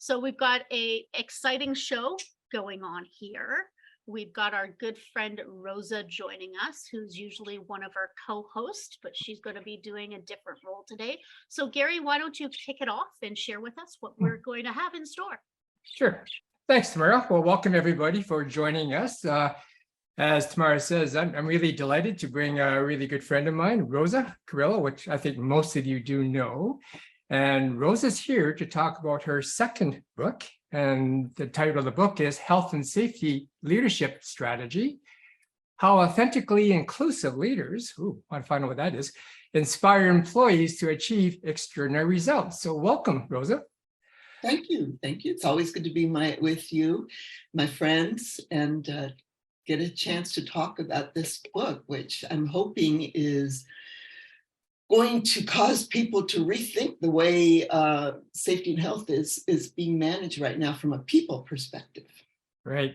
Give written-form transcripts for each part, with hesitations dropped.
So we've got a exciting show going on here. We've got our good friend Rosa joining us, who's usually one of our co-hosts, but she's going to be doing a different role today. So Gary, why don't you kick it off and share with us what we're going to have in store? Sure. Thanks, Tamara. Well, welcome everybody for joining us. As Tamara says, I'm really delighted to bring a really good friend of mine, Rosa Carrillo, which I think most of you do know. And Rosa's here to talk about her second book. And the title of the book is Health and Safety Leadership Strategy, How Authentically Inclusive Leaders, I want to find out what that is, inspire employees to achieve extraordinary results. So welcome, Rosa. Thank you. Thank you. It's always good to be with you, my friends, and get a chance to talk about this book, which I'm hoping is going to cause people to rethink the way safety and health is being managed right now from a people perspective. Right.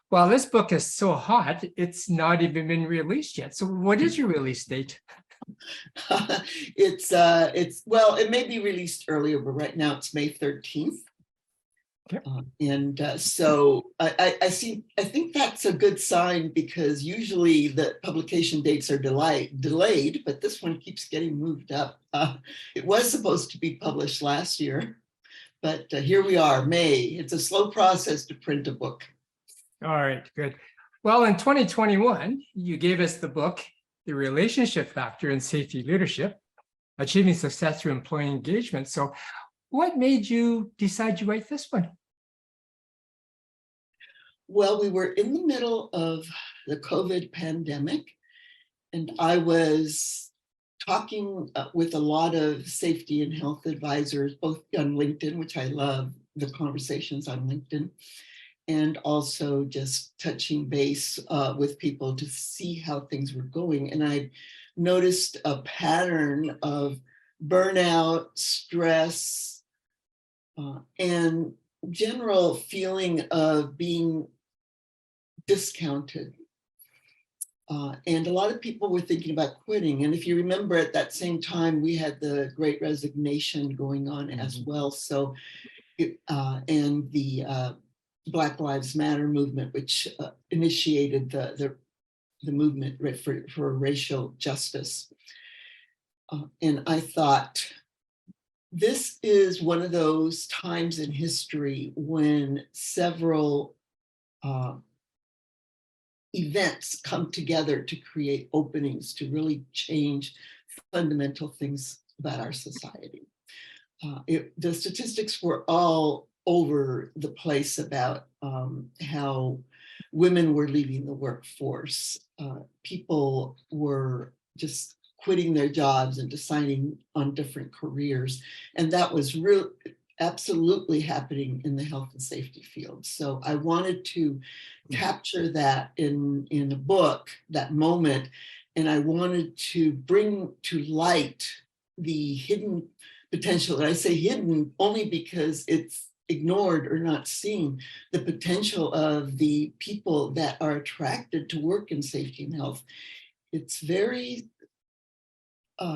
Well, this book is so hot, it's not even been released yet. So what is your release date? Well, it may be released earlier, but right now it's May 13th. Okay. So I think that's a good sign, because usually the publication dates are delayed, but this one keeps getting moved up. It was supposed to be published last year, but here we are, May. It's a slow process to print a book. All right, good. Well, in 2021, you gave us the book, The Relationship Factor in Safety Leadership, Achieving Success Through Employee Engagement. So what made you decide to write this one? Well, we were in the middle of the COVID pandemic, and I was talking with a lot of safety and health advisors, both on LinkedIn, which I love the conversations on LinkedIn, and also just touching base with people to see how things were going. And I noticed a pattern of burnout, stress, and general feeling of being discounted. And a lot of people were thinking about quitting. And if you remember, at that same time, we had the Great Resignation going on as well. So, and the Black Lives Matter movement, which initiated the movement for racial justice. And I thought, this is one of those times in history when several events come together to create openings to really change fundamental things about our society. The statistics were all over the place about how women were leaving the workforce. People were just quitting their jobs and deciding on different careers. And that was absolutely happening in the health and safety field. So I wanted to capture that in a book, that moment, and I wanted to bring to light the hidden potential. And I say hidden only because it's ignored or not seen, the potential of the people that are attracted to work in safety and health. It's very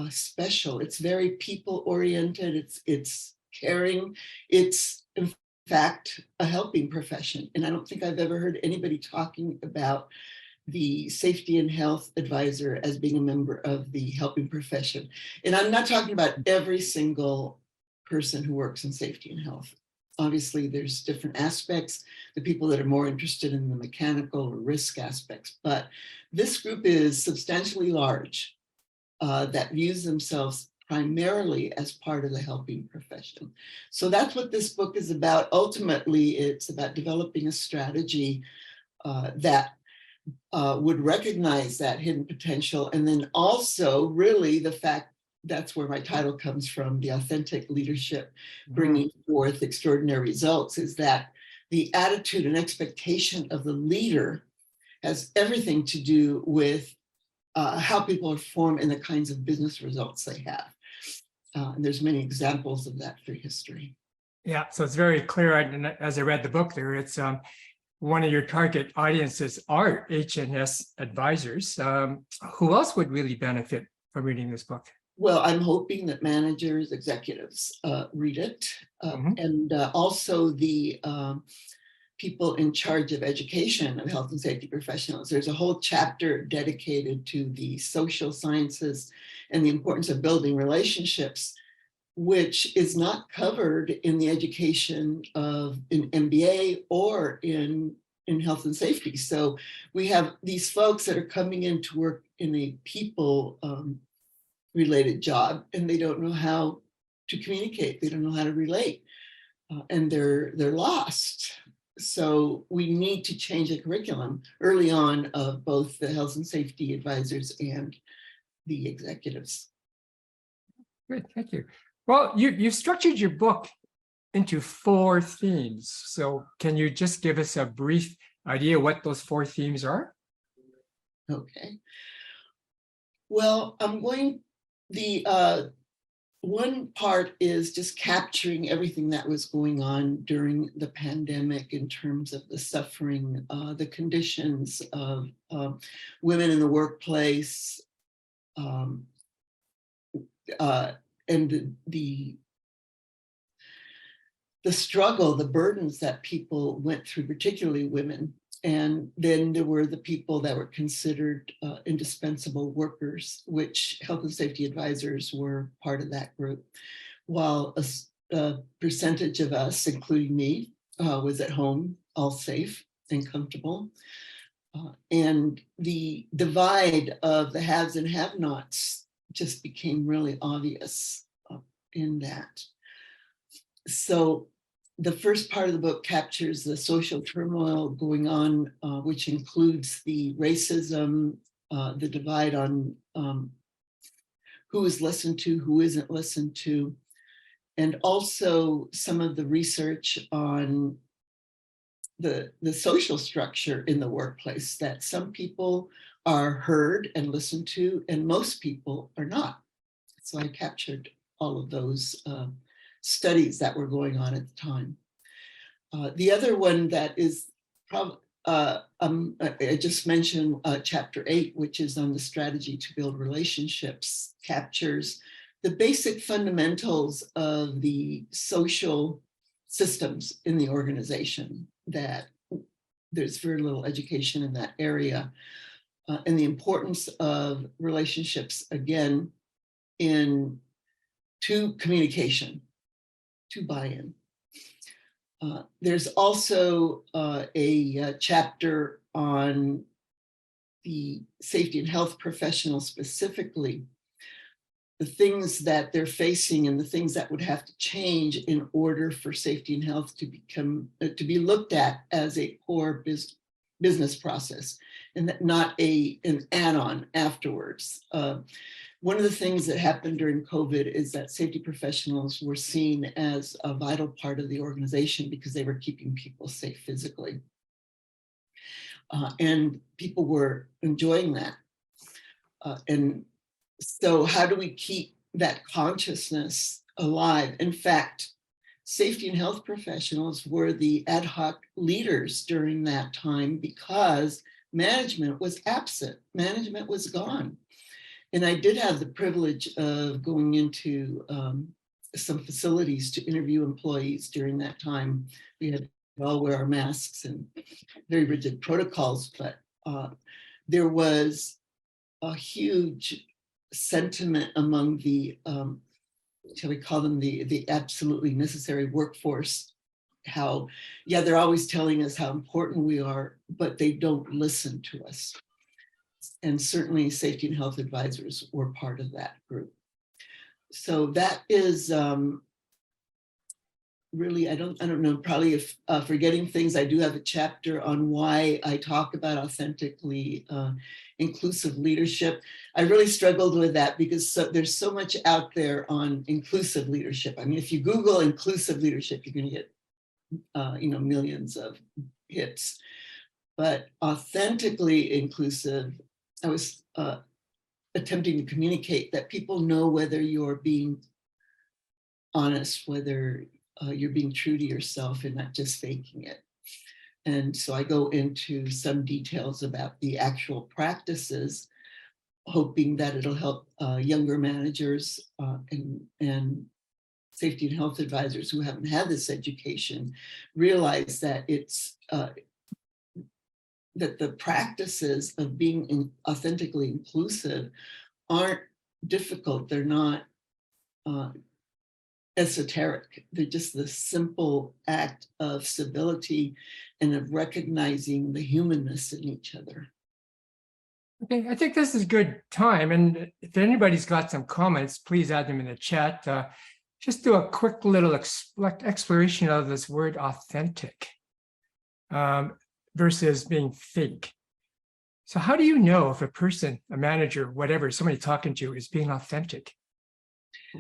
special. It's very people-oriented. It's caring. It's, in fact, a helping profession. And I don't think I've ever heard anybody talking about the safety and health advisor as being a member of the helping profession. And I'm not talking about every single person who works in safety and health. Obviously, there's different aspects, the people that are more interested in the mechanical or risk aspects, but this group is substantially large that views themselves primarily as part of the helping profession. So that's what this book is about. Ultimately, it's about developing a strategy that would recognize that hidden potential, and then also really the fact, that's where my title comes from, the authentic leadership bringing forth extraordinary results, is that the attitude and expectation of the leader has everything to do with how people perform and the kinds of business results they have. And there's many examples of that through history. Yeah, so it's very clear. And as I read the book there, it's one of your target audiences are EH&S advisors. Who else would really benefit from reading this book? Well, I'm hoping that managers, executives read it, Mhm. and also the people in charge of education of health and safety professionals. There's a whole chapter dedicated to the social sciences and the importance of building relationships, which is not covered in the education of an MBA or in health and safety. So we have these folks that are coming in to work in a people related job, and they don't know how to communicate. They don't know how to relate, and they're lost. So we need to change the curriculum early on of both the health and safety advisors and the executives. Good, thank you. Well, you structured your book into 4 themes. So can you just give us a brief idea what those 4 themes are? Okay. Well, the one part is just capturing everything that was going on during the pandemic in terms of the suffering, the conditions of women in the workplace, and the struggle, the burdens that people went through, particularly women. And then there were the people that were considered indispensable workers, which health and safety advisors were part of that group, while a percentage of us, including me, was at home, all safe and comfortable. And the divide of the haves and have-nots just became really obvious in that. So the first part of the book captures the social turmoil going on, which includes the racism, the divide on who is listened to, who isn't listened to, and also some of the research on the social structure in the workplace, that some people are heard and listened to, and most people are not. So I captured all of those studies that were going on at the time. The other one that is probably, I just mentioned chapter 8, which is on the strategy to build relationships, captures the basic fundamentals of the social systems in the organization, that there's very little education in that area, and the importance of relationships, again, to communication, to buy-in. There's also a chapter on the safety and health professionals, specifically the things that they're facing and the things that would have to change in order for safety and health to to be looked at as a core business process, and that not an add-on afterwards. One of the things that happened during COVID is that safety professionals were seen as a vital part of the organization because they were keeping people safe physically. And people were enjoying that. And so how do we keep that consciousness alive? In fact, safety and health professionals were the ad hoc leaders during that time because management was absent, management was gone. And I did have the privilege of going into some facilities to interview employees during that time. We had to all wear our masks and very rigid protocols, but there was a huge sentiment among the, shall we call them the absolutely necessary workforce, how, yeah, they're always telling us how important we are, but they don't listen to us. And certainly safety and health advisors were part of that group. So that is really, I don't know, probably if forgetting things, I do have a chapter on why I talk about authentically inclusive leadership. I really struggled with that because there's so much out there on inclusive leadership. I mean, if you Google inclusive leadership, you're going to get millions of hits. But authentically inclusive, I was attempting to communicate that people know whether you're being honest, whether you're being true to yourself and not just faking it. And so I go into some details about the actual practices hoping that it'll help younger managers and safety and health advisors who haven't had this education realize that it's that the practices of being authentically inclusive aren't difficult. They're not esoteric. They're just the simple act of civility and of recognizing the humanness in each other. Okay, I think this is good time. And if anybody's got some comments, please add them in the chat. Just do a quick little exploration of this word authentic versus being fake. So how do you know if a person, a manager, whatever, somebody talking to you is being authentic?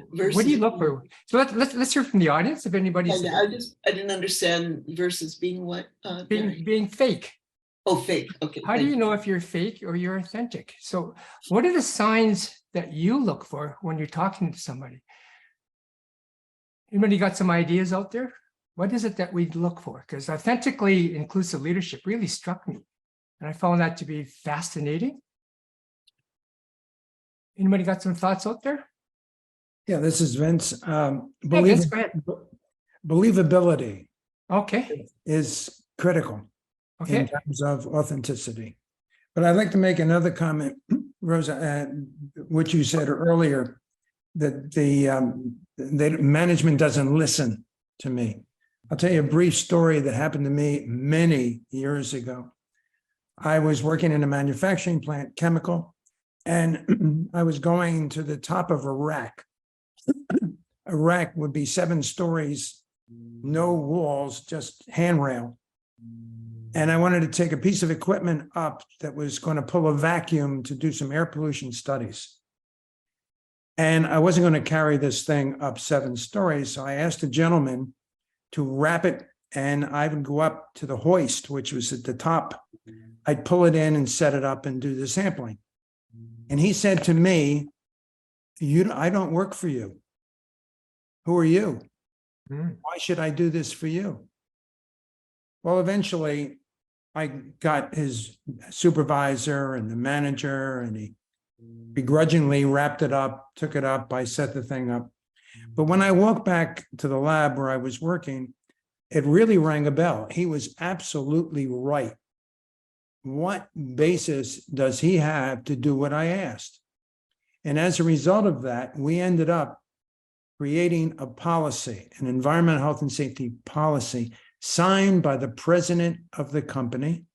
What do you look for? So let's hear from the audience if anybody's. I didn't understand versus being what? Being fake. Oh, fake. Okay. How do you know if you're fake or you're authentic? So what are the signs that you look for when you're talking to somebody? Anybody got some ideas out there? What is it that we look for? Because authentically inclusive leadership really struck me. And I found that to be fascinating. Anybody got some thoughts out there? Yeah, this is Vince. Vince, go ahead. Believability Okay. is critical in Okay. terms of authenticity. But I'd like to make another comment, Rosa, which you said earlier, that the management doesn't listen to me. I'll tell you a brief story that happened to me many years ago. I was working in a manufacturing plant, chemical, and I was going to the top of a rack. A rack would be 7 stories, no walls, just handrail. And I wanted to take a piece of equipment up that was going to pull a vacuum to do some air pollution studies. And I wasn't going to carry this thing up 7 stories. So I asked a gentleman to wrap it, and I would go up to the hoist, which was at the top. I'd pull it in and set it up and do the sampling. And he said to me, I don't work for you. Who are you? Why should I do this for you? Well, eventually I got his supervisor and the manager, and he begrudgingly wrapped it up, took it up. I set the thing up. But when I walked back to the lab where I was working, it really rang a bell. He was absolutely right. What basis does he have to do what I asked? And as a result of that, we ended up creating a policy, an environmental health and safety policy, signed by the president of the company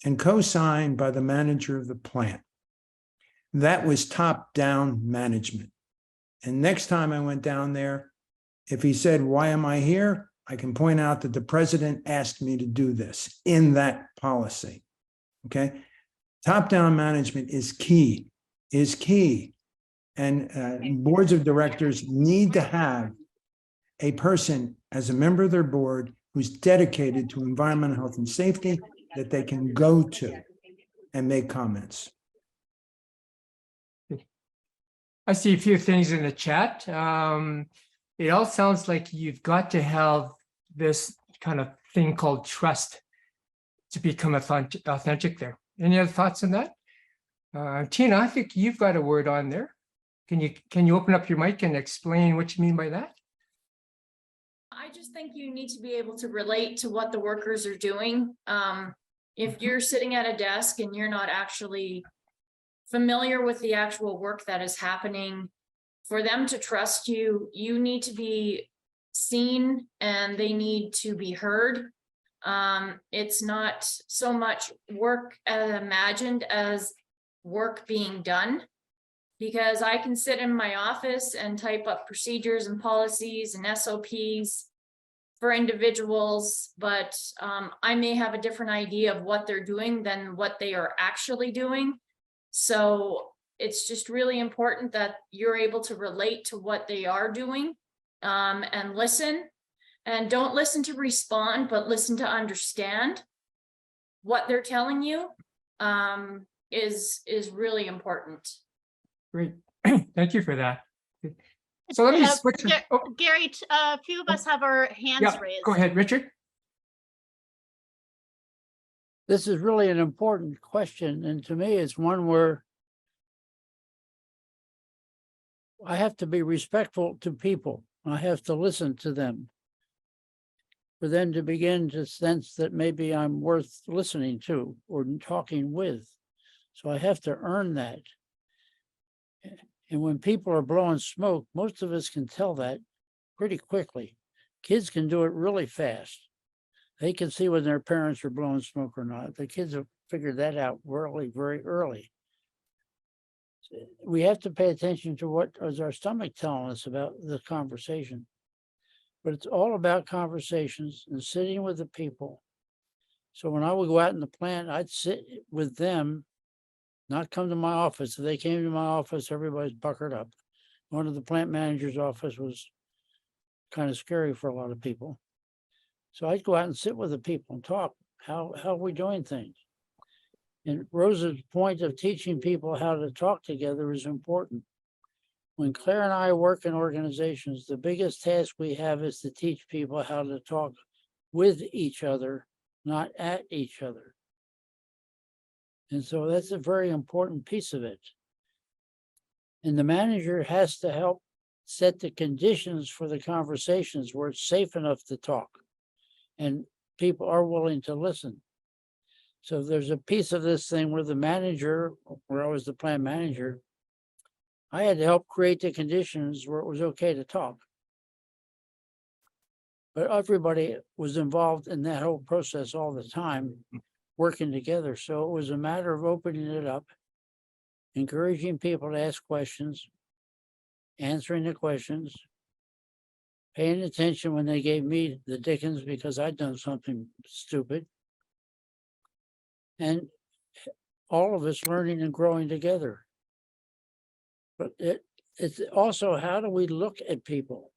and co-signed by the manager of the plant. That was top-down management. And next time I went down there, if he said, "Why am I here?" I can point out that the president asked me to do this in that policy. Okay. Top-down management is key. And boards of directors need to have a person as a member of their board who's dedicated to environmental health and safety that they can go to and make comments. I see a few things in the chat. It all sounds like you've got to have this kind of thing called trust to become authentic there. Any other thoughts on that? Tina, I think you've got a word on there. Can you open up your mic and explain what you mean by that? I just think you need to be able to relate to what the workers are doing. If you're sitting at a desk and you're not actually familiar with the actual work that is happening, for them to trust you, you need to be seen and they need to be heard. It's not so much work as imagined as work being done, because I can sit in my office and type up procedures and policies and SOPs for individuals, but I may have a different idea of what they're doing than what they are actually doing. So it's just really important that you're able to relate to what they are doing and listen. And don't listen to respond, but listen to understand what they're telling you is really important. Great. Thank you for that. So let me switch. Gary, a few of us have our hands raised. Go ahead, Richard. This is really an important question, and to me, it's one where I have to be respectful to people. I have to listen to them. For them to begin to sense that maybe I'm worth listening to or talking with. So I have to earn that. And when people are blowing smoke, most of us can tell that pretty quickly. Kids can do it really fast. They can see when their parents are blowing smoke or not. The kids have figured that out really, very early. We have to pay attention to what is our stomach telling us about the conversation. But it's all about conversations and sitting with the people. So when I would go out in the plant, I'd sit with them, not come to my office. If they came to my office, everybody's puckered up. Going to the plant manager's office was kind of scary for a lot of people. So I'd go out and sit with the people and talk. How are we doing things? And Rosa's point of teaching people how to talk together is important. When Claire and I work in organizations, the biggest task we have is to teach people how to talk with each other, not at each other. And so that's a very important piece of it. And the manager has to help set the conditions for the conversations where it's safe enough to talk and people are willing to listen. So there's a piece of this thing where the manager, where I was the plant manager, I had to help create the conditions where it was okay to talk. But everybody was involved in that whole process all the time, working together. So it was a matter of opening it up, encouraging people to ask questions, answering the questions, paying attention when they gave me the dickens because I'd done something stupid. And all of us learning and growing together. But it's also, how do we look at people?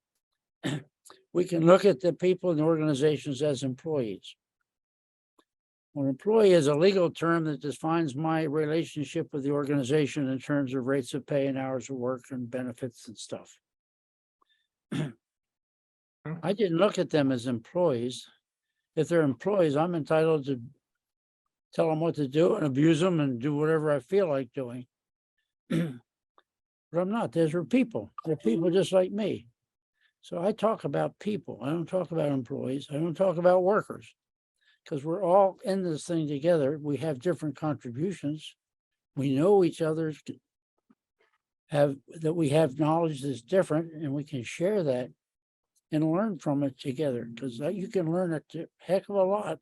We can look at the people in the organizations as employees. Well, employee is a legal term that defines my relationship with the organization in terms of rates of pay and hours of work and benefits and stuff. I didn't look at them as employees. If they're employees, I'm entitled to tell them what to do and abuse them and do whatever I feel like doing. But I'm not. These are people. They're people just like me. So I talk about people. I don't talk about employees. I don't talk about workers because we're all in this thing together. We have different contributions. We know each other's we have knowledge that's different and we can share that and learn from it together because you can learn a heck of a lot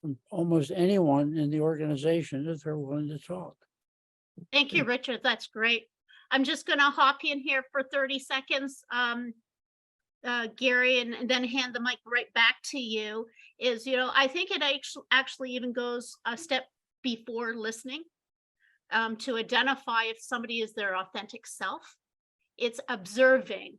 from almost anyone in the organization if they're willing to talk. Thank you, Richard. That's great. I'm just going to hop in here for 30 seconds, Gary, and then hand the mic right back to you. I think it actually even goes a step before listening to identify if somebody is their authentic self. It's observing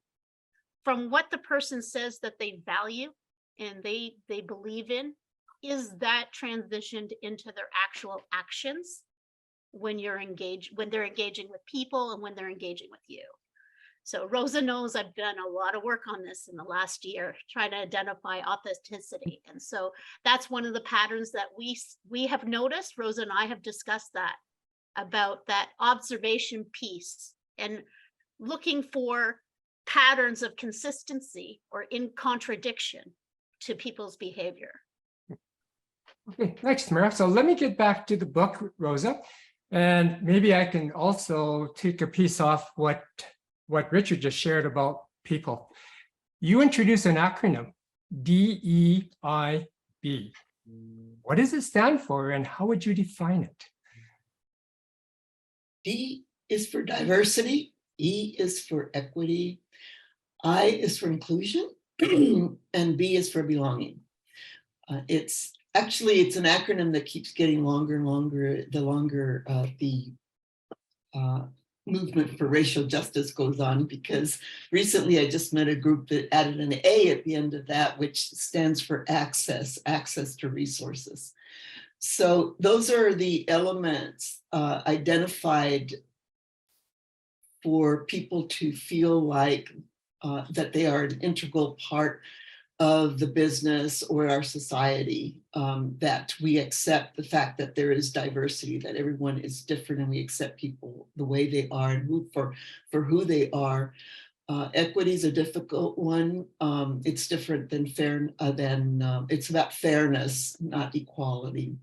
from what the person says that they value and they believe in. Is that transitioned into their actual actions when they're engaging with people and when they're engaging with you? So Rosa knows I've done a lot of work on this in the last year, trying to identify authenticity. And so that's one of the patterns that we have noticed. Rosa and I have discussed that, about that observation piece and looking for patterns of consistency or in contradiction to people's behavior. Okay, thanks, Tamara. So let me get back to the book, Rosa, and maybe I can also take a piece off what Richard just shared about people. You introduced an acronym, DEIB. What does it stand for and how would you define it? D is for diversity, E is for equity, I is for inclusion, and B is for belonging. It's an acronym that keeps getting longer and longer the longer the movement for racial justice goes on, because recently I just met a group that added an A at the end of that, which stands for access to resources. So those are the elements identified for people to feel like that they are an integral part of the business or our society, that we accept the fact that there is diversity, that everyone is different, and we accept people the way they are and for who they are. Equity is a difficult one. It's different than it's about fairness, not equality.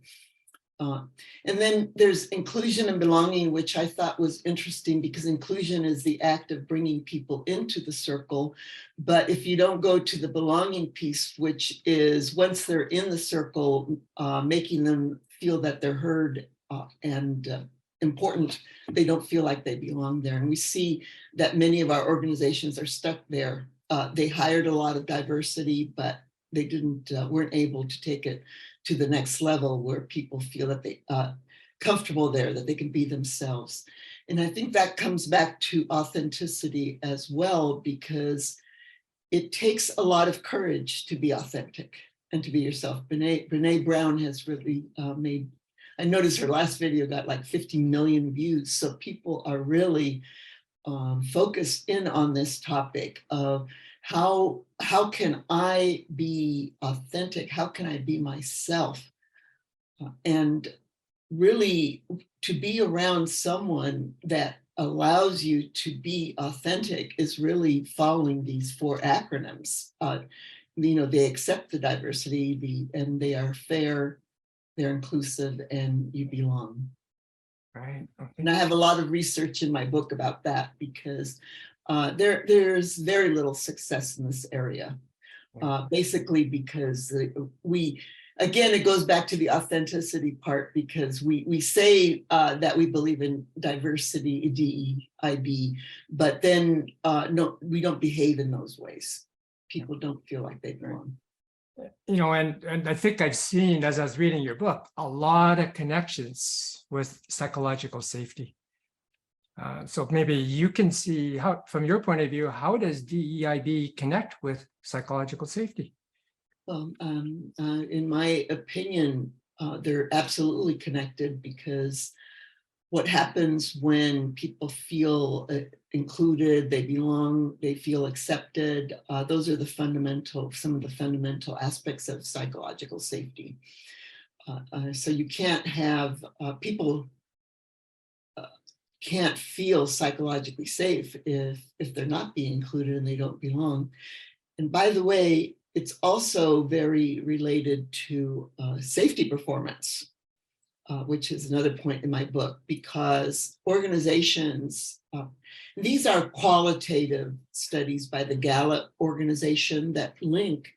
And then there's inclusion and belonging, which I thought was interesting because inclusion is the act of bringing people into the circle. But if you don't go to the belonging piece, which is once they're in the circle, making them feel that they're heard and important, they don't feel like they belong there. And we see that many of our organizations are stuck there. They hired a lot of diversity, but they weren't able to take it to the next level where people feel that they comfortable there, that they can be themselves. And I think that comes back to authenticity as well, because it takes a lot of courage to be authentic and to be yourself. Brene Brown has really made, I noticed her last video got like 50 million views. So people are really focused in on this topic of how can I be authentic? How can I be myself? And really to be around someone that allows you to be authentic is really following these 4 acronyms. They accept the diversity, and they are fair, they're inclusive, and you belong. Right. Okay. And I have a lot of research in my book about that because there's very little success in this area. Basically because again, it goes back to the authenticity part, because we say that we believe in diversity, DEIB, but then no, we don't behave in those ways. People don't feel like they belong. And I think I've seen, as I was reading your book, a lot of connections with psychological safety. So maybe you can see how, from your point of view, how does DEIB connect with psychological safety? Well, in my opinion, they're absolutely connected, because what happens when people feel included, they belong, they feel accepted, those are some of the fundamental aspects of psychological safety. So you can't have people can't feel psychologically safe if they're not being included and they don't belong. And by the way, it's also very related to safety performance, which is another point in my book, because organizations, these are qualitative studies by the Gallup organization that link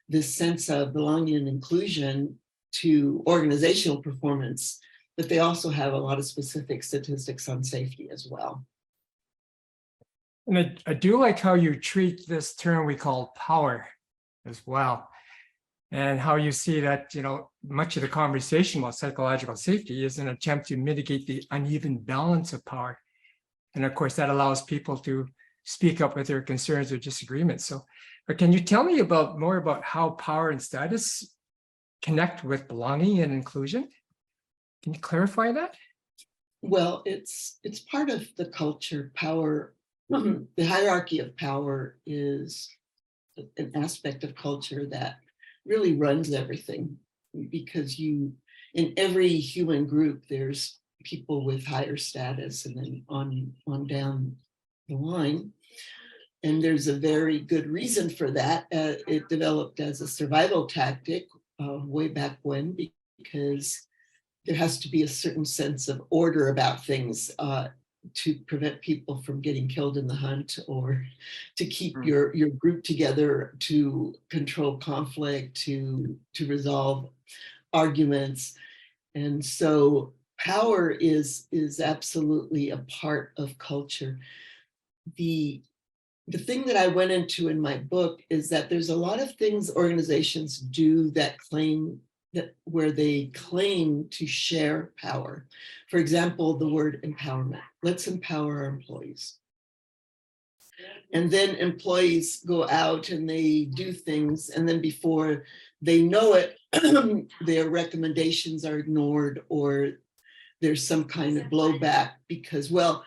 this sense of belonging and inclusion to organizational performance, but they also have a lot of specific statistics on safety as well. And I do like how you treat this term we call power as well, and how you see that, much of the conversation about psychological safety is an attempt to mitigate the uneven balance of power. And of course, that allows people to speak up with their concerns or disagreements. So, but can you tell me more about how power and status connect with belonging and inclusion? Can you clarify that? Well, it's part of the culture. Power, the hierarchy of power is an aspect of culture that really runs everything, because in every human group, there's people with higher status, and then on down the line. And there's a very good reason for that. It developed as a survival tactic way back when, because there has to be a certain sense of order about things to prevent people from getting killed in the hunt, or to keep your group together, to control conflict, to resolve arguments. And so power is absolutely a part of culture. The thing that I went into in my book is that there's a lot of things organizations do where they claim to share power. For example, the word empowerment. Let's empower our employees. And then employees go out and they do things, and then before they know it, their recommendations are ignored, or there's some kind of blowback because, well,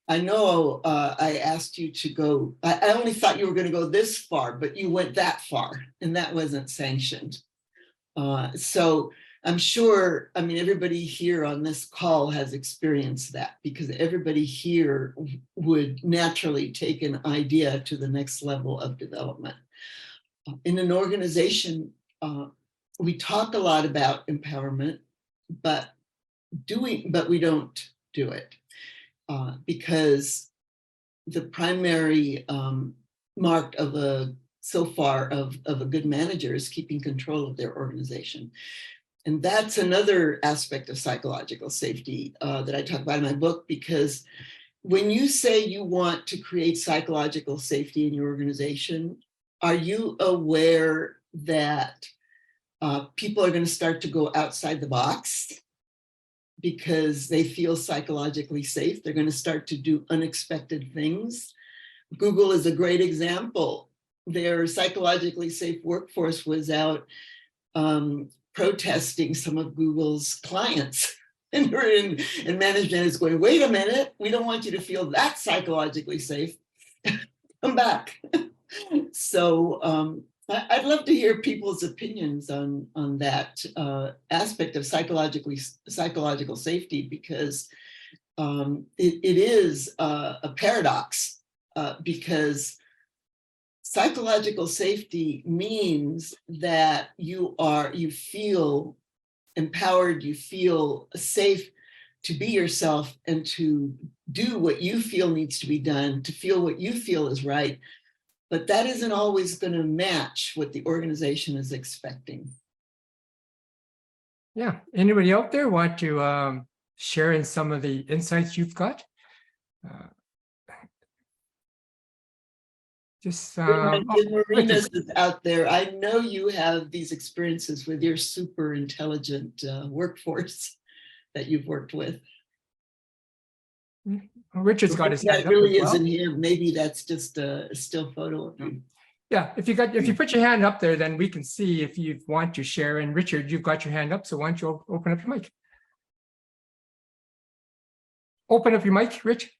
I know I asked you to go, I only thought you were going to go this far, but you went that far, and that wasn't sanctioned. So I'm sure, I mean, everybody here on this call has experienced that, because everybody here would naturally take an idea to the next level of development. In an organization, we talk a lot about empowerment, but we don't do it, because the primary mark of a good manager is keeping control of their organization. And that's another aspect of psychological safety that I talk about in my book, because when you say you want to create psychological safety in your organization, are you aware that people are going to start to go outside the box because they feel psychologically safe? They're going to start to do unexpected things. Google is a great example. Their psychologically safe workforce was out protesting some of Google's clients. And management is going, wait a minute, we don't want you to feel that psychologically safe. Come back. So I'd love to hear people's opinions on that aspect of psychological safety, because it is a paradox, because psychological safety means that you feel empowered, you feel safe to be yourself and to do what you feel needs to be done, to feel what you feel is right. But that isn't always going to match what the organization is expecting. Yeah. Anybody out there want to share in some of the insights you've got? Marina's is out there. I know you have these experiences with your super intelligent workforce that you've worked with. Richard's got his hand that up really as well. isn't him. Maybe that's just a still photo of you. Yeah, if you put your hand up there, then we can see if you want to share. And Richard, you've got your hand up, so why don't you open up your mic? Open up your mic, Rich.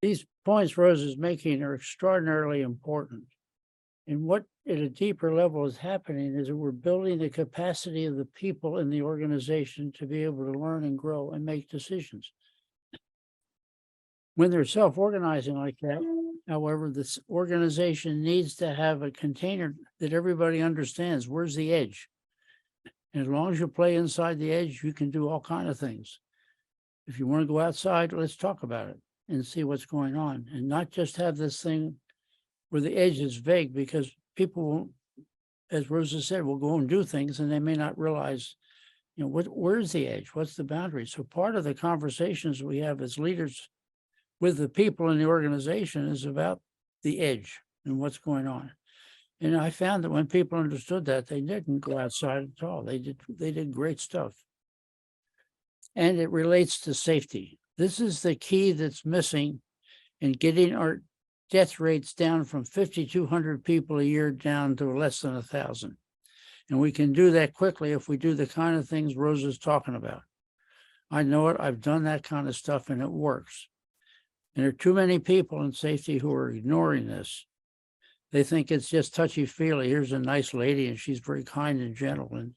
These points Rosa is making are extraordinarily important. And what at a deeper level is happening is that we're building the capacity of the people in the organization to be able to learn and grow and make decisions. When they're self-organizing like that, however, this organization needs to have a container that everybody understands. Where's the edge? And as long as you play inside the edge, you can do all kinds of things. If you want to go outside, let's talk about it and see what's going on, and not just have this thing where the edge is vague, because people won't, as Rosa said, will go and do things and they may not realize, where's the edge? What's the boundary? So part of the conversations we have as leaders with the people in the organization is about the edge and what's going on. And I found that when people understood that, they didn't go outside at all. They did great stuff. And it relates to safety. This is the key that's missing in getting our death rates down from 5,200 people a year down to less than 1,000. And we can do that quickly if we do the kind of things Rosa's talking about. I know it. I've done that kind of stuff and it works. And there are too many people in safety who are ignoring this. They think it's just touchy-feely. Here's a nice lady and she's very kind and gentle. And,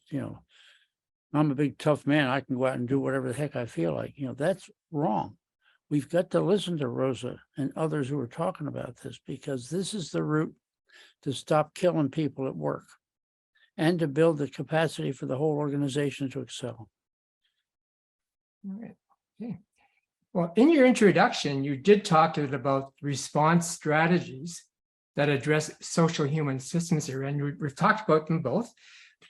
I'm a big tough man. I can go out and do whatever the heck I feel like. That's wrong. We've got to listen to Rosa and others who are talking about this, because this is the route to stop killing people at work and to build the capacity for the whole organization to excel. All right. Okay. Well, in your introduction, you did talk about response strategies that address social human systems here, and we've talked about them both.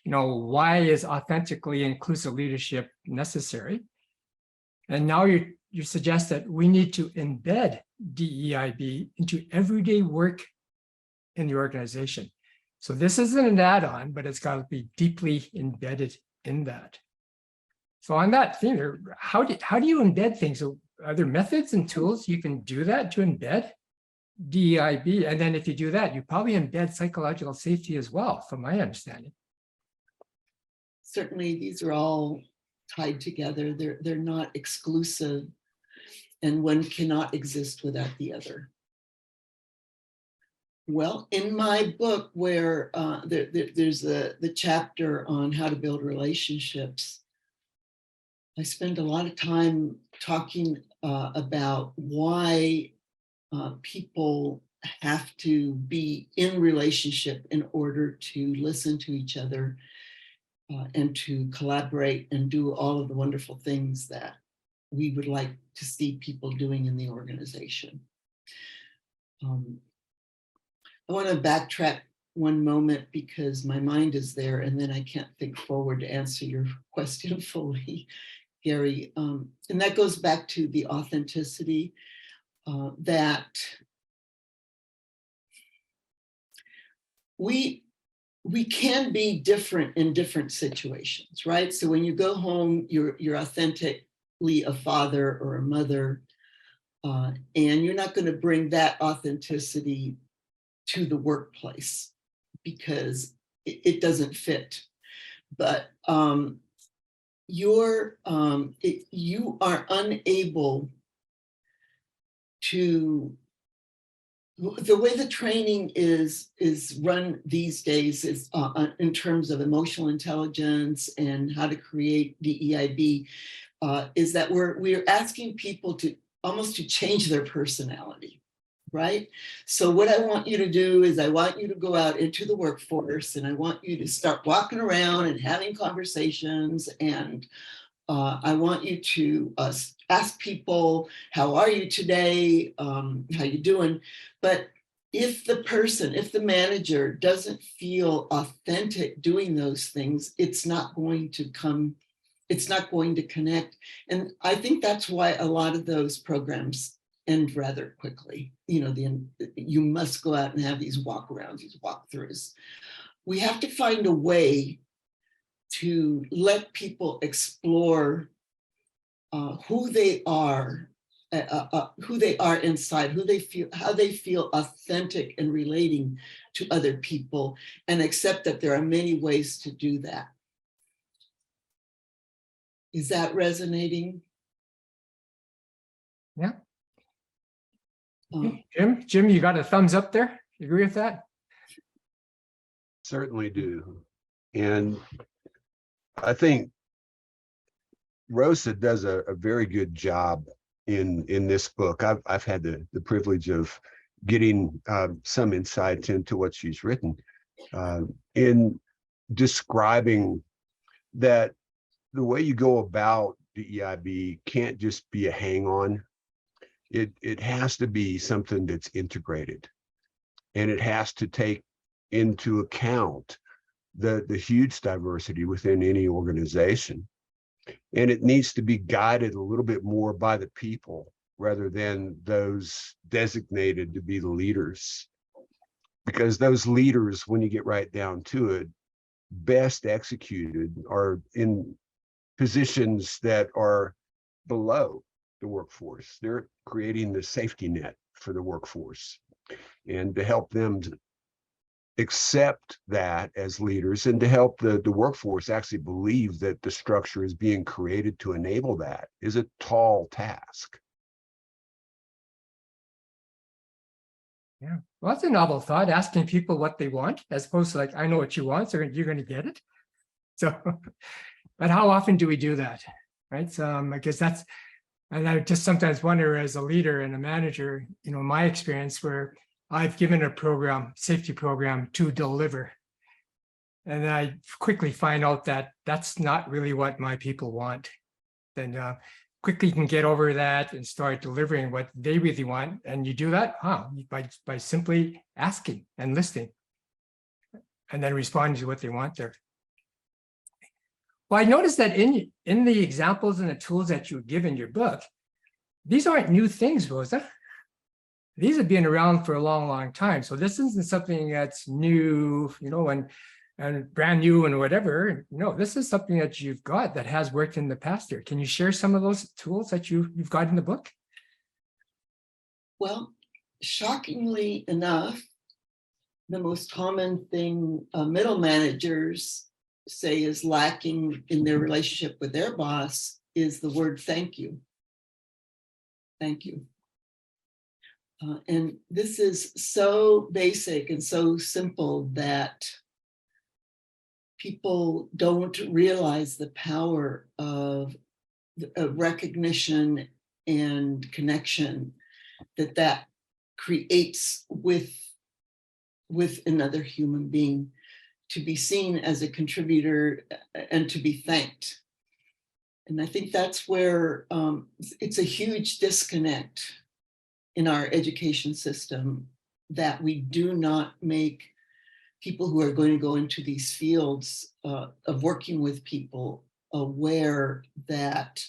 Why is authentically inclusive leadership necessary? And now you suggest that we need to embed DEIB into everyday work in the organization. So this isn't an add-on, but it's got to be deeply embedded in that. So on that theme, how do you embed things? So are there methods and tools you can do that to embed DEIB? And then if you do that, you probably embed psychological safety as well, from my understanding. Certainly, these are all tied together. They're not exclusive, and one cannot exist without the other. Well, in my book, where there's the chapter on how to build relationships, I spend a lot of time talking about why people have to be in relationship in order to listen to each other and to collaborate and do all of the wonderful things that we would like to see people doing in the organization. I want to backtrack one moment because my mind is there and then I can't think forward to answer your question fully, Gary. And that goes back to the authenticity that we can be different in different situations, right? So when you go home, you're authentically a father or a mother, and you're not going to bring that authenticity to the workplace because it doesn't fit. But you are unable to, the way the training is run these days is in terms of emotional intelligence and how to create DEIB, is that we're asking people to almost to change their personality, right? So what I want you to do is I want you to go out into the workforce and I want you to start walking around and having conversations, and I want you to ask people, how are you today? How you doing? But if the manager doesn't feel authentic doing those things, it's not going to connect. And I think that's why a lot of those programs end rather quickly. You know, you must go out and have these walkarounds, these walkthroughs. We have to find a way to let people explore who they are inside, how they feel authentic in relating to other people, and accept that there are many ways to do that. Is that resonating? Yeah. Jim, you got a thumbs up there? You agree with that? Certainly do. And I think Rosa does a very good job in this book. I've had the privilege of getting some insights into what she's written in describing that the way you go about DEIB can't just be a hang-on. It has to be something that's integrated, and it has to take into account the huge diversity within any organization. And it needs to be guided a little bit more by the people rather than those designated to be the leaders. Because those leaders, when you get right down to it, best executed are in positions that are below the workforce. They're creating the safety net for the workforce, and to help them to accept that as leaders, and to help the workforce actually believe that the structure is being created to enable that is a tall task. Yeah, well, that's a novel thought, asking people what they want, as opposed to like, I know what you want, so you're going to get it. So, but how often do we do that, right? So I guess that's, and I just sometimes wonder as a leader and a manager, you know, my experience where I've given a program, safety program to deliver. And then I quickly find out that that's not really what my people want. Then quickly can get over that and start delivering what they really want. And you do that by simply asking and listening, and then responding to what they want there. Well, I noticed that in the examples and the tools that you give in your book, these aren't new things, Rosa. These have been around for a long, long time. So this isn't something that's new, you know, and brand new and whatever. No, this is something that you've got that has worked in the past here. Can you share some of those tools that you've got in the book? Well, shockingly enough, the most common thing middle managers say is lacking in their relationship with their boss is the word thank you. Thank you. And this is so basic and so simple that people don't realize the power of recognition and connection that creates with another human being, to be seen as a contributor and to be thanked. And I think that's where it's a huge disconnect in our education system, that we do not make people who are going to go into these fields of working with people aware that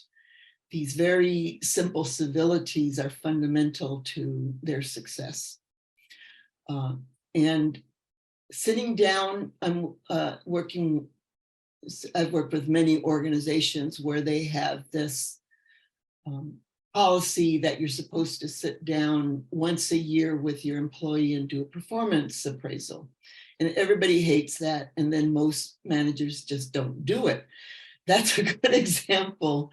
these very simple civilities are fundamental to their success. And sitting down, I've worked with many organizations where they have this policy that you're supposed to sit down once a year with your employee and do a performance appraisal. And everybody hates that. And then most managers just don't do it. That's a good example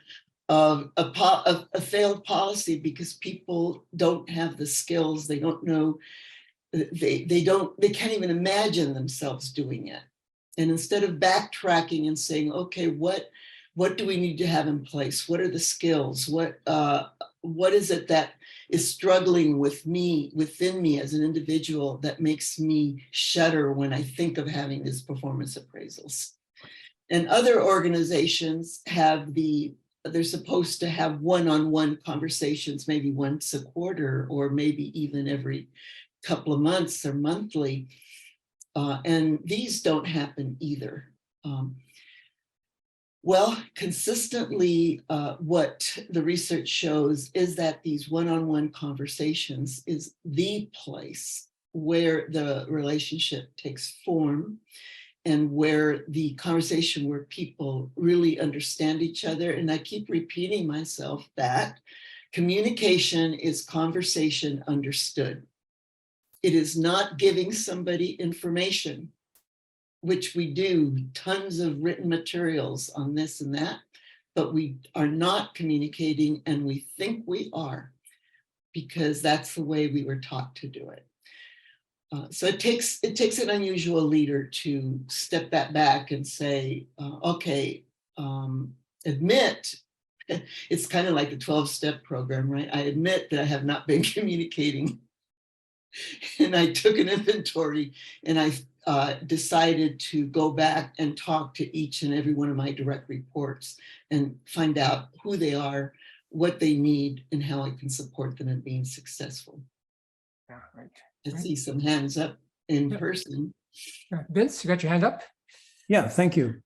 of a failed policy, because people don't have the skills. They don't know, they can't even imagine themselves doing it. And instead of backtracking and saying, okay, what do we need to have in place? What are the skills? What is it that is struggling with me, within me as an individual, that makes me shudder when I think of having these performance appraisals? And other organizations they're supposed to have one-on-one conversations, maybe once a quarter, or maybe even every couple of months or monthly. And these don't happen either. Well, consistently, what the research shows is that these one-on-one conversations is the place where the relationship takes form, and where the conversation where people really understand each other. And I keep repeating myself that communication is conversation understood. It is not giving somebody information, which we do, tons of written materials on this and that, but we are not communicating, and we think we are, because that's the way we were taught to do it. So it takes an unusual leader to step that back and say, okay, admit, it's kind of like the 12-step program, right? I admit that I have not been communicating. And I took an inventory, and I decided to go back and talk to each and every one of my direct reports and find out who they are, what they need, and how I can support them in being successful. Yeah, right. I see some hands up in person. Vince, you got your hand up? Yeah, thank you.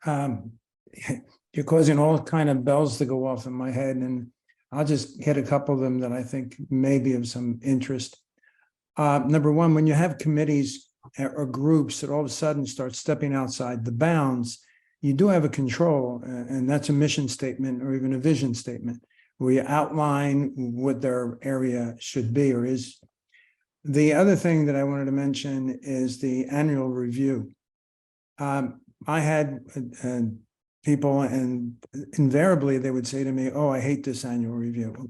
You're causing all kind of bells to go off in my head, and I'll just hit a couple of them that I think may be of some interest. Number one, when you have committees or groups that all of a sudden start stepping outside the bounds, you do have a control, and that's a mission statement or even a vision statement, where you outline what their area should be or is. The other thing that I wanted to mention is the annual review. I had people, and invariably they would say to me, oh, I hate this annual review.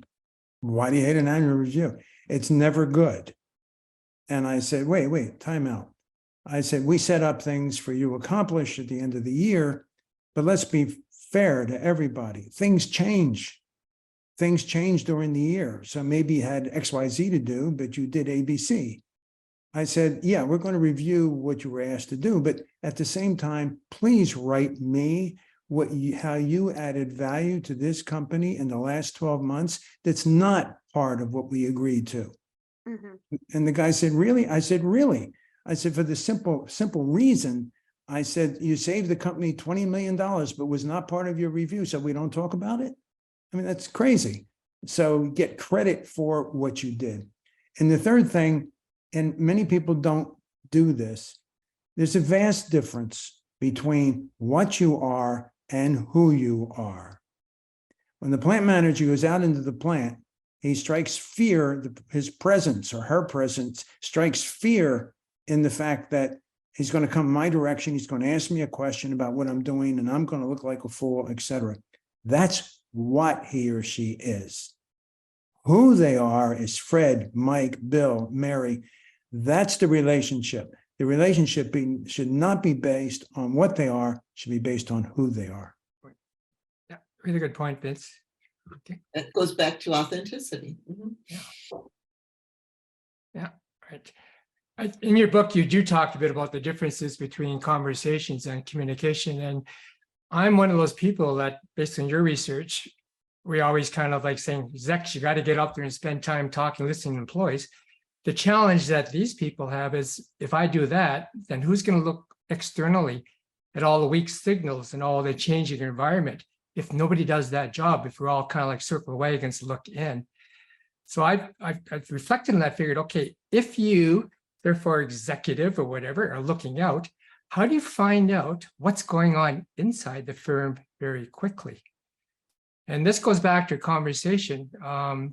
Why do you hate an annual review? It's never good. And I said, wait, time out. I said, we set up things for you to accomplish at the end of the year, but let's be fair to everybody. Things change. Things change during the year. So maybe you had XYZ to do, but you did ABC. I said, yeah, we're going to review what you were asked to do, but at the same time, please write me how you added value to this company in the last 12 months that's not part of what we agreed to. Mm-hmm. And the guy said, really? I said, really? I said, for the simple reason, I said, you saved the company $20 million, but was not part of your review, so we don't talk about it? I mean, that's crazy. So get credit for what you did. And the third thing, and many people don't do this, there's a vast difference between what you are and who you are. When the plant manager goes out into the plant, he strikes fear, his presence or her presence strikes fear in the fact that He's going to come my direction. He's going to ask me a question about what I'm doing, and I'm going to look like a fool, etc. That's what he or she is. Who they are is Fred, Mike, Bill, Mary. That's the relationship. The relationship should not be based on what they are, should be based on who they are. Yeah, really good point, Vince. Okay. That goes back to authenticity. Mhm. Right. In your book, you do talk a bit about the differences between conversations and communication. And I'm one of those people that, based on your research, we always kind of like saying, Zex, you got to get up there and spend time talking, listening to employees. The challenge that these people have is, if I do that, then who's going to look externally at all the weak signals and all the changing environment if nobody does that job, if we're all kind of like circle wagons, look in? So I've reflected on that, figured, okay, if you, therefore executive or whatever, are looking out, how do you find out what's going on inside the firm very quickly? And this goes back to a conversation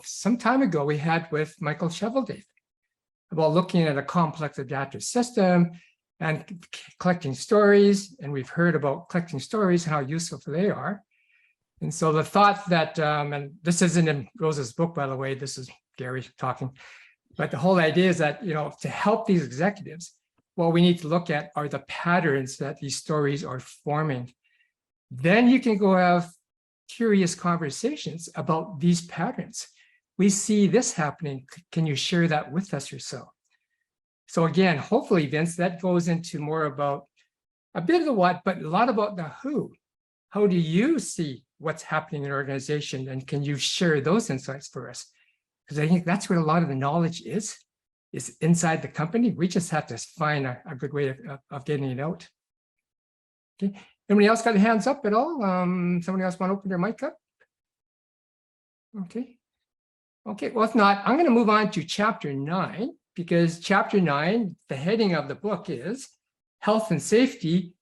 some time ago we had with Michael Sheveldate about looking at a complex adaptive system and collecting stories. And we've heard about collecting stories and how useful they are. And so the thought that, and this isn't in Rosa's book, by the way, this is Gary talking, but the whole idea is that, to help these executives, what we need to look at are the patterns that these stories are forming. Then you can go have curious conversations about these patterns. We see this happening. Can you share that with us or so? So again, hopefully, Vince, that goes into more about a bit of the what, but a lot about the who. How do you see what's happening in an organization? And can you share those insights for us? Because I think that's where a lot of the knowledge is inside the company. We just have to find a good way of getting it out. Okay. Anybody else got their hands up at all? Somebody else want to open their mic up? Okay. Okay, well, if not, I'm going to move on to chapter 9, because chapter 9, the heading of the book is Health and Safety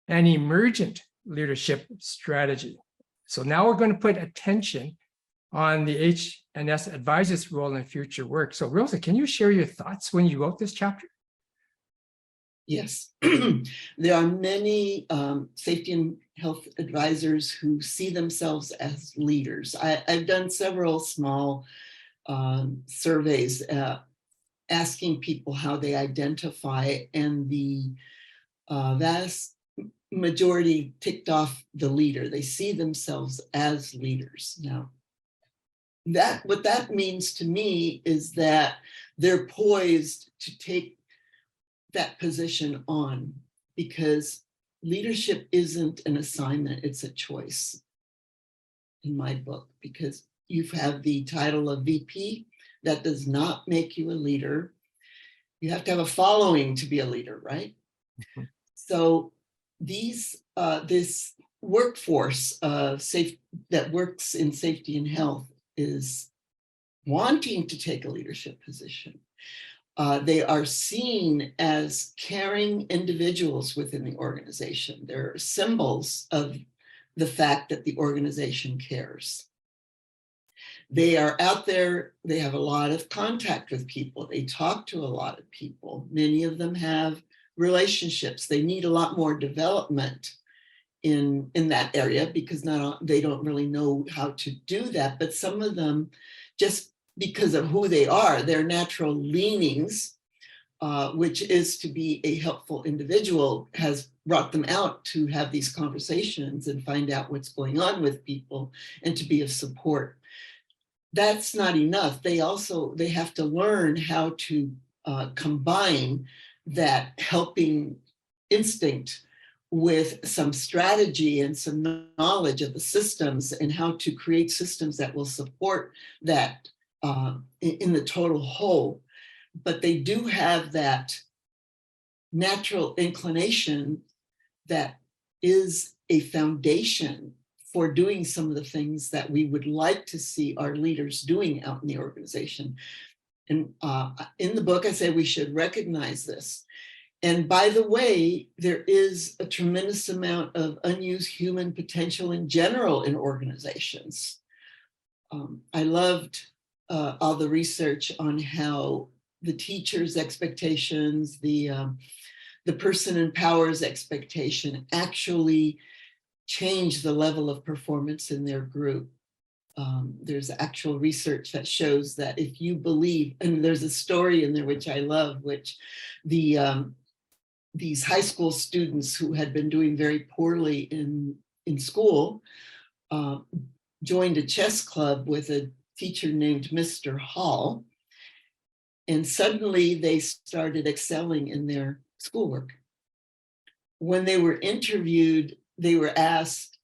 and Emergent Leadership Strategy. So now we're going to put attention on the EH&S advisor's role in future work. So Rosa, can you share your thoughts when you wrote this chapter? Yes, there are many safety and health advisors who see themselves as leaders. I've done several small surveys asking people how they identify, and the vast majority ticked off the leader. They see themselves as leaders. Now, what that means to me is that they're poised to take that position on, because leadership isn't an assignment, it's a choice in my book. Because you have the title of VP, that does not make you a leader. You have to have a following to be a leader, right? Mm-hmm. So this workforce that works in safety and health is wanting to take a leadership position. They are seen as caring individuals within the organization. They're symbols of the fact that the organization cares. They are out there, they have a lot of contact with people. They talk to a lot of people. Many of them have relationships. They need a lot more development in that area, because they don't really know how to do that. But some of them, just because of who they are, their natural leanings, which is to be a helpful individual, has brought them out to have these conversations and find out what's going on with people and to be of support. That's not enough. They have to learn how to combine that helping instinct with some strategy and some knowledge of the systems, and how to create systems that will support that in the total whole. But they do have that natural inclination that is a foundation for doing some of the things that we would like to see our leaders doing out in the organization. And in the book, I say we should recognize this. And by the way, there is a tremendous amount of unused human potential in general in organizations. I loved all the research on how the teachers' expectations, the the person in power's expectation actually change the level of performance in their group. There's actual research that shows that if you believe, and there's a story in there which I love, which these high school students who had been doing very poorly in school joined a chess club with a teacher named Mr. Hall, and suddenly they started excelling in their schoolwork. When they were interviewed, they were asked,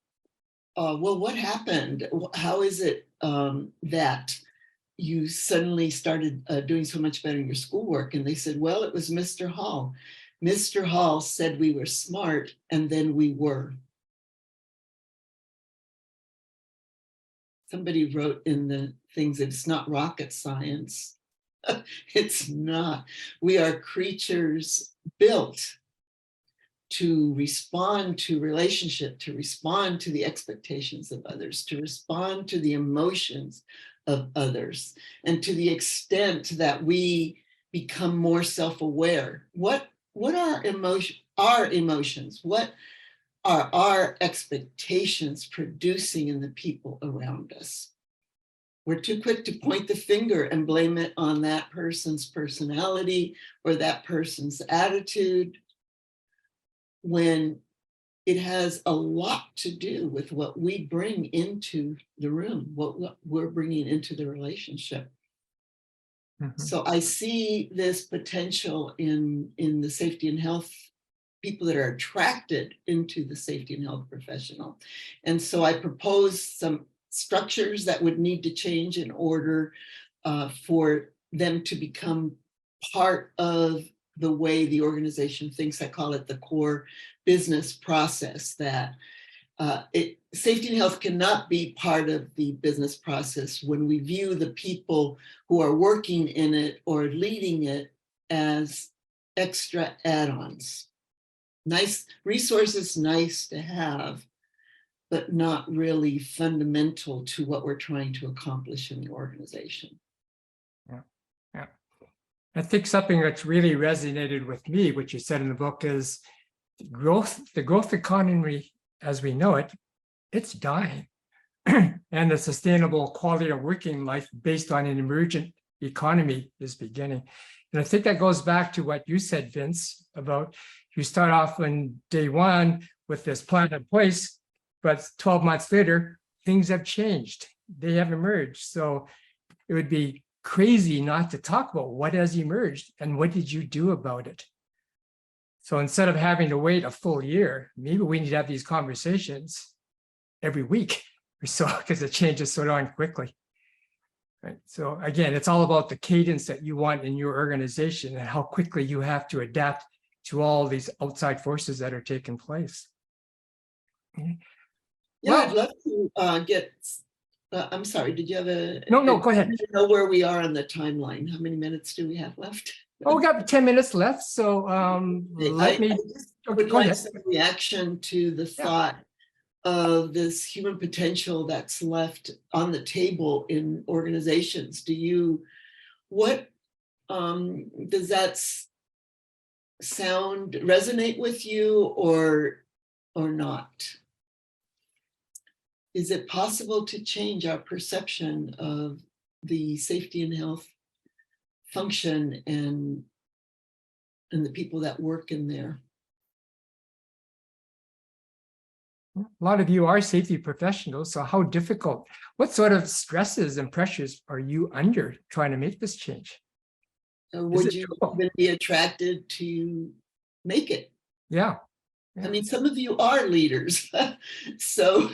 well, what happened? How is it that you suddenly started doing so much better in your schoolwork? And they said, well, it was Mr. Hall. Mr. Hall said we were smart, and then we were. Somebody wrote in the things that it's not rocket science. It's not. We are creatures built to respond to relationship, to respond to the expectations of others, to respond to the emotions of others. And to the extent that we become more self-aware, what are emotions? What are our expectations producing in the people around us? We're too quick to point the finger and blame it on that person's personality or that person's attitude, when it has a lot to do with what we bring into the room, what we're bringing into the relationship. Mhm. So I see this potential in the safety and health, people that are attracted into the safety and health professional. And so I propose some structures that would need to change in order for them to become part of the way the organization thinks. I call it the core business process, that safety and health cannot be part of the business process when we view the people who are working in it or leading it as extra add-ons. Nice resources, nice to have, but not really fundamental to what we're trying to accomplish in the organization. Yeah. I think something that's really resonated with me, which you said in the book, is the growth economy as we know it, it's dying. And the sustainable quality of working life based on an emergent economy is beginning. And I think that goes back to what you said, Vince, about you start off on day one with this plan in place, but 12 months later, things have changed. They have emerged. So it would be crazy not to talk about what has emerged and what did you do about it. So instead of having to wait a full year, maybe we need to have these conversations every week or so, because it changes so darn quickly. Right. So again, it's all about the cadence that you want in your organization and how quickly you have to adapt to all these outside forces that are taking place. Okay. Yeah, Well, I'd love to get, I'm sorry, did you have a? No, go ahead. I don't know where we are on the timeline. How many minutes do we have left? Oh, we got 10 minutes left. So let me, I just okay, would go like ahead. some reaction to the Yeah. thought of this human potential that's left on the table in organizations. What does that sound resonate with you or not? Is it possible to change our perception of the safety and health function and the people that work in there? A lot of you are safety professionals, so how difficult, what sort of stresses and pressures are you under trying to make this change? Would it you doable? even be attracted to make it? Yeah. I mean, some of you are leaders, so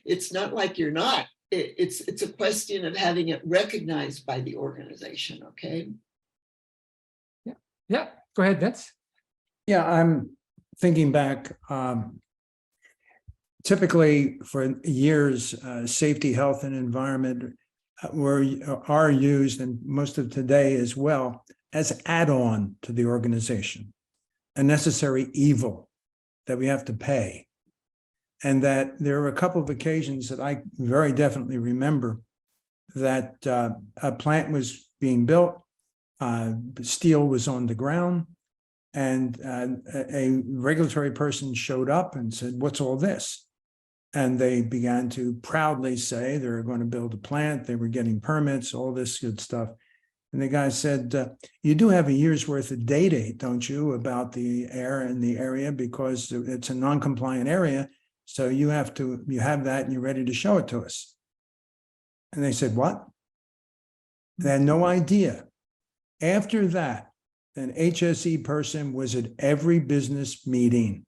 it's not like you're not. It's a question of having it recognized by the organization, okay? Yeah, go ahead, Vince. Yeah, I'm thinking back. Typically, for years, safety, health, and environment are used, and most of today as well, as add-on to the organization, a necessary evil that we have to pay. And that there are a couple of occasions that I very definitely remember that a plant was being built, steel was on the ground, And a regulatory person showed up and said, "What's all this?" And they began to proudly say they were going to build a plant, they were getting permits, all this good stuff. And the guy said, "You do have a year's worth of data, don't you, about the air in the area, because it's a non-compliant area. So you have that and you're ready to show it to us." And they said, "What?" They had no idea. After that, an HSE person was at every business meeting,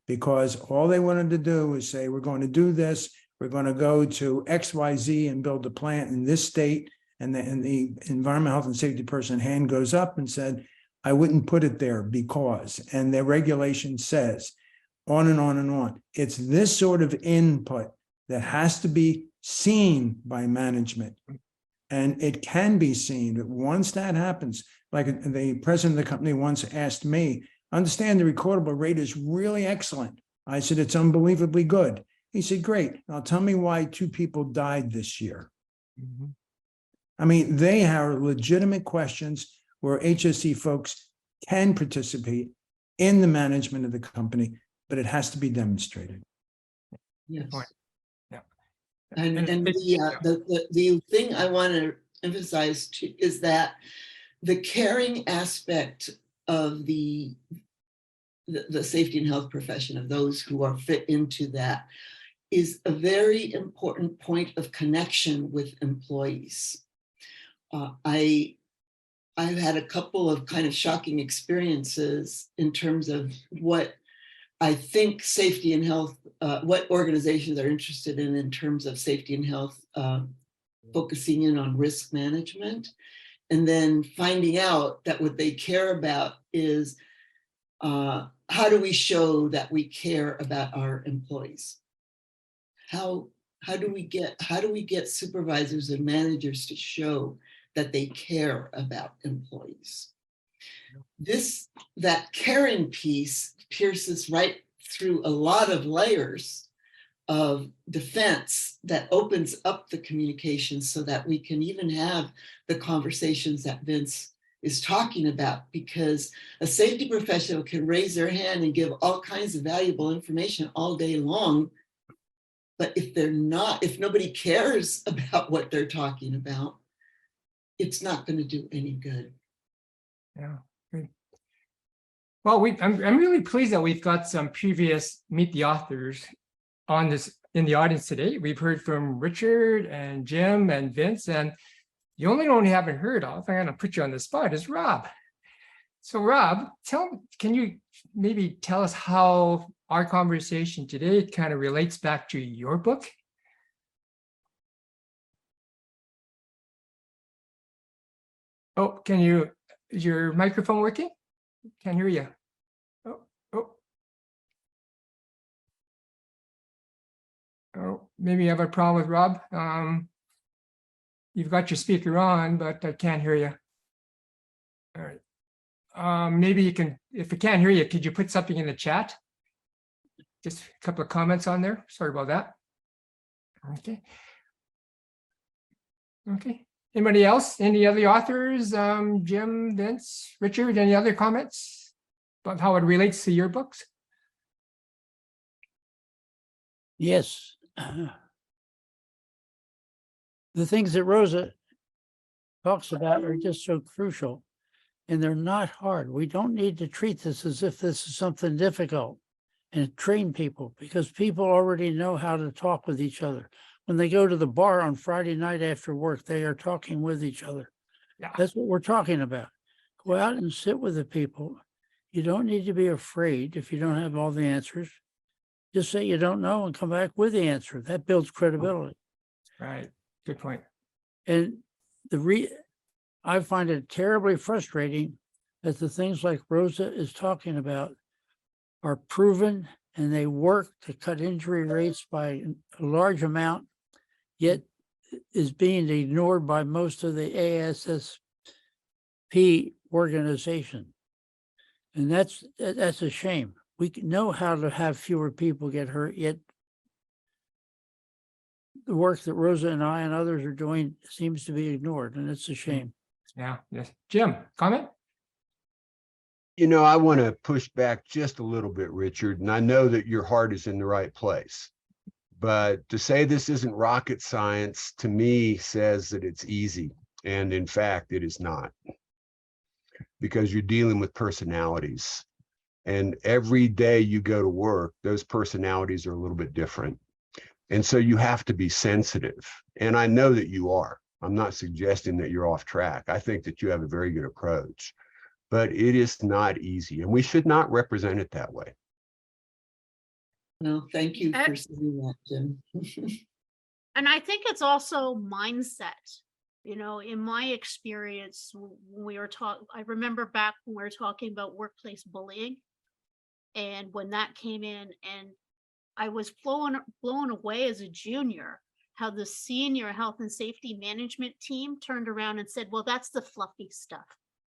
because all they wanted to do was say, "We're going to do this. We're going to go to XYZ and build a plant in this state." And the environmental health and safety person hand goes up and said, "I wouldn't put it there because," and their regulation says, on and on and on. It's this sort of input that has to be seen by management. And it can be seen, but once that happens, like the president of the company once asked me, "Understand the recordable rate is really excellent." I said, "It's unbelievably good." He said, "Great. Now tell me why 2 people died this year." Mhm. I mean, they have legitimate questions where HSE folks can participate in the management of the company, but it has to be demonstrated. Yes. point. Yeah. And And the thing I want to emphasize too is that the caring aspect of the safety and health profession, of those who are fit into that, is a very important point of connection with employees. I've had a couple of kind of shocking experiences in terms of what I think safety and health, what organizations are interested in terms of safety and health, focusing in on risk management, and then finding out that what they care about is how do we show that we care about our employees? How do we get supervisors and managers to show that they care about employees? That caring piece pierces right through a lot of layers of defense that opens up the communication so that we can even have the conversations that Vince is talking about, because a safety professional can raise their hand and give all kinds of valuable information all day long. But if nobody cares about what they're talking about, it's not going to do any good. Yeah. Good. Well, I'm really pleased that we've got some previous Meet the Authors on this in the audience today. We've heard from Richard and Jim and Vince, and the only one we haven't heard of, I'm going to put you on the spot, is Rob. So Rob, can you maybe tell us how our conversation today kind of relates back to your book? Oh, is your microphone working? Can't hear you. Oh, maybe you have a problem with Rob. You've got your speaker on, but I can't hear you. All right. Maybe you can, if I can't hear you, could you put something in the chat? Just a couple of comments on there. Sorry about that. Okay. Okay. Anybody else? Any other authors? Jim, Vince, Richard, any other comments about how it relates to your books? Yes. The things that Rosa talks about are just so crucial, and they're not hard. We don't need to treat this as if this is something difficult and train people, because people already know how to talk with each other. When they go to the bar on Friday night after work, they are talking with each other. Yeah. That's what we're talking about. Go out and sit with the people. You don't need to be afraid if you don't have all the answers. Just say you don't know and come back with the answer. That builds credibility. Right. Good point. And I find it terribly frustrating that the things like Rosa is talking about are proven and they work to cut injury rates by a large amount, yet is being ignored by most of the ASSP organization. And that's a shame. We know how to have fewer people get hurt, yet the work that Rosa and I and others are doing seems to be ignored, and it's a shame. Yeah. Yes. Jim, comment? You know, I want to push back just a little bit, Richard, and I know that your heart is in the right place. But to say this isn't rocket science, to me, says that it's easy. And in fact, it is not. Because you're dealing with personalities. And every day you go to work, those personalities are a little bit different. And so you have to be sensitive. And I know that you are. I'm not suggesting that you're off track. I think that you have a very good approach. But it is not easy. And we should not represent it that way. No, thank you for saying that, Jim. And I think it's also mindset. You know, in my experience, when we were talking, I remember back when we were talking about workplace bullying, and when that came in, and I was blown away as a junior how the senior health and safety management team turned around and said, well, that's the fluffy stuff.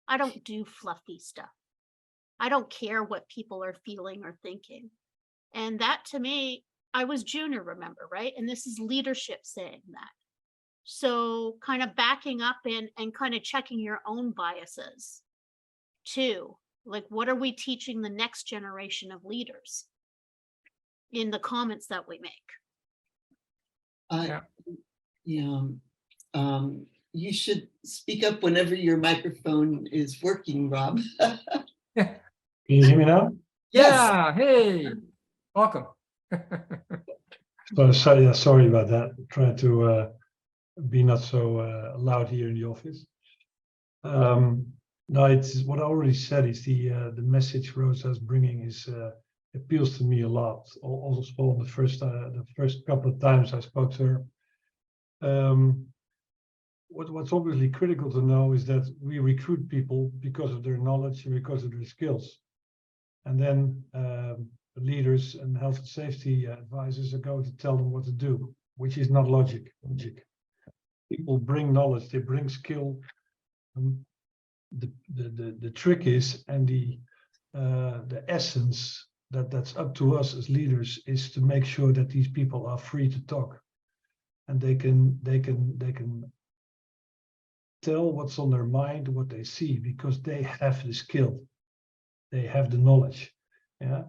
I don't do fluffy stuff. I don't care what people are feeling or thinking. And that, to me, I was junior, remember, right? And this is leadership saying that. So kind of backing up and kind of checking your own biases too. Like, what are we teaching the next generation of leaders in the comments that we make? You should speak up whenever your microphone is working, Rob. Can you hear me now? Yeah, hey, welcome. Sorry about that. Trying to be not so loud here in the office. No, it's what I already said is the message Rosa is bringing is appeals to me a lot. Also, the first couple of times I spoke to her. What's obviously critical to know is that we recruit people because of their knowledge and because of their skills. And then leaders and health and safety advisors are going to tell them what to do, which is not logic. People bring knowledge, they bring skill. The trick is, and the essence that's up to us as leaders is to make sure that these people are free to talk, and they can tell what's on their mind, what they see, because they have the skill, they have the knowledge. Yeah,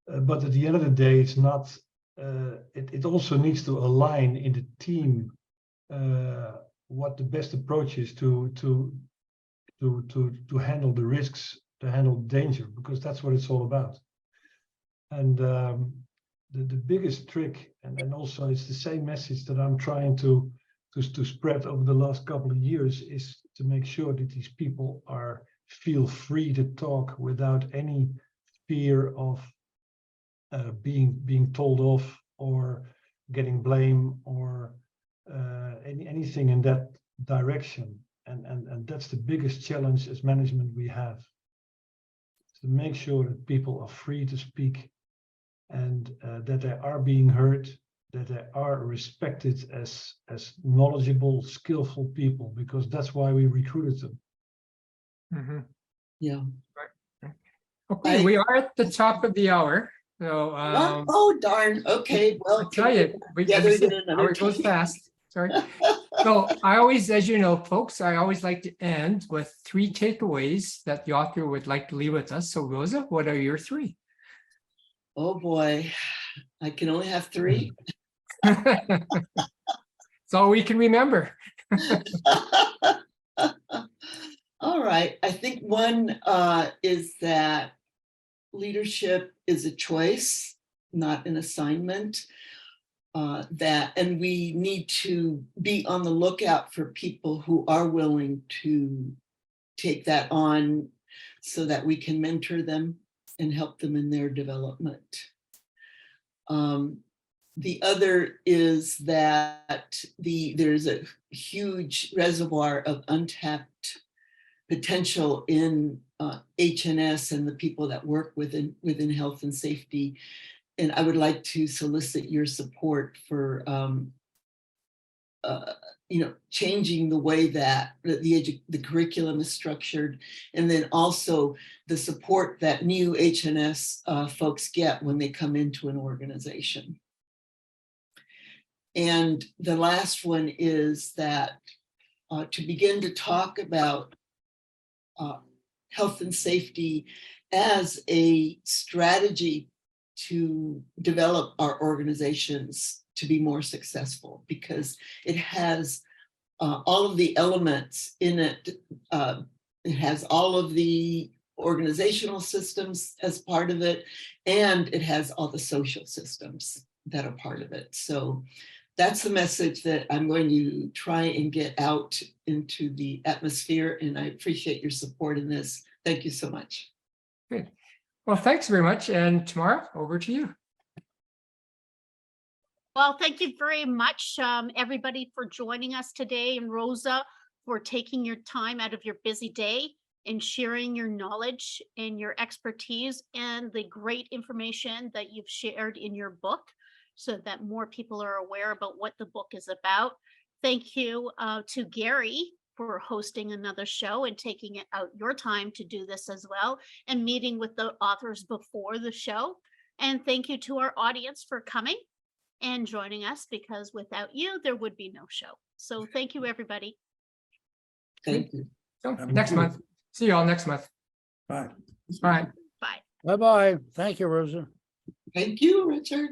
but at the end of the day, it's not. It also needs to align in the team what the best approach is to handle the risks, to handle danger, because that's what it's all about. And the biggest trick, and also it's the same message that I'm trying to spread over the last couple of years, is to make sure that these people feel free to talk without any fear of being told off or getting blame or anything in that direction. And that's the biggest challenge as management we have, to make sure that people are free to speak and that they are being heard, that they are respected as knowledgeable, skillful people, because that's why we recruited them. Mm-hmm. Yeah. Right. Okay, we are at the top of the hour. So oh darn. Okay. Well, I'll tell you, hour goes fast. Sorry. So I always, as you know, folks, I always like to end with 3 takeaways that the author would like to leave with us. So Rosa, what are your 3? Oh boy, I can only have 3. It's all we can remember. All right. I think one is that leadership is a choice, not an assignment. And we need to be on the lookout for people who are willing to take that on so that we can mentor them and help them in their development. The other is that there's a huge reservoir of untapped potential in EH&S and the people that work within health and safety. And I would like to solicit your support for changing the way that the curriculum is structured, and then also the support that new EH&S folks get when they come into an organization. And the last one is that to begin to talk about health and safety as a strategy to develop our organizations to be more successful, because it has all of the elements in it. It has all of the organizational systems as part of it, and it has all the social systems that are part of it. So that's the message that I'm going to try and get out into the atmosphere, and I appreciate your support in this. Thank you so much. Good. Well, thanks very much. And Tamara, over to you. Well, thank you very much, everybody, for joining us today, and Rosa, for taking your time out of your busy day and sharing your knowledge and your expertise and the great information that you've shared in your book, so that more people are aware about what the book is about. Thank you to Gary for hosting another show and taking it out your time to do this as well, and meeting with the authors before the show. And thank you to our audience for coming and joining us, because without you, there would be no show. So thank you, everybody. Thank you. So next month. See you all next month. Bye. Bye. Bye. Bye-bye. Thank you, Rosa. Thank you, Richard.